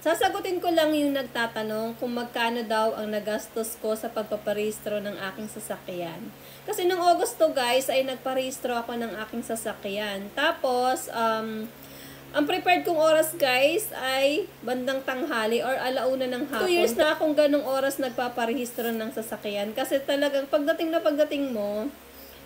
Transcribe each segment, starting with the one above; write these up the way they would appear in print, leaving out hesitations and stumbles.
Sasagutin ko lang yung nagtatanong kung magkano daw ang nagastos ko sa pagpaparehistro ng aking sasakyan. Kasi nung August to guys, ay nagparehistro ako ng aking sasakyan. Tapos, ang prepared kong oras guys ay bandang tanghali or alauna ng hapon. 2 years na akong ganong oras nagpaparehistro ng sasakyan. Kasi talagang pagdating mo,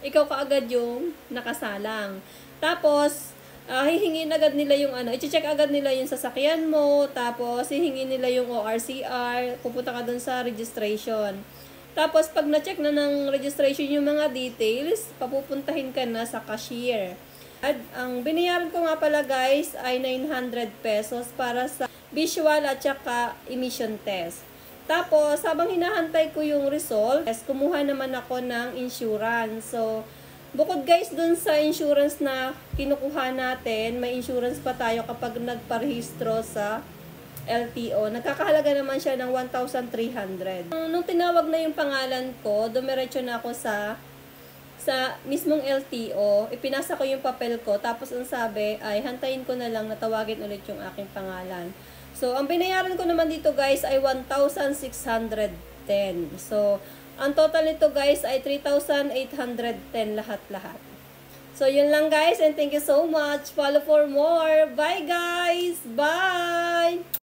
ikaw kaagad yung nakasalang. Tapos, hihingin agad nila yung i-check agad nila yung sasakyan mo, tapos hihingin nila yung ORCR, pupunta ka dun sa registration. Tapos, pag na-check na ng registration yung mga details, papupuntahin ka na sa cashier. At ang binayaran ko nga pala guys ay 900 pesos para sa visual at saka emission test. Tapos, habang hinahantay ko yung result, kumuha naman ako ng insurance. So, bukod guys dun sa insurance na kinukuha natin, may insurance pa tayo kapag nagparehistro sa LTO. Nagkakahalaga naman siya ng 1,300. Nung tinawag na yung pangalan ko, dumiretso na ako sa mismong LTO. Ipinasa ko yung papel ko, tapos ang sabi ay hantayin ko na lang na tawagin ulit yung aking pangalan. So, ang binayaran ko naman dito guys ay 1,610. So, ang total nito guys ay 3,810 lahat-lahat. So, yun lang guys, and thank you so much. Follow for more. Bye guys! Bye!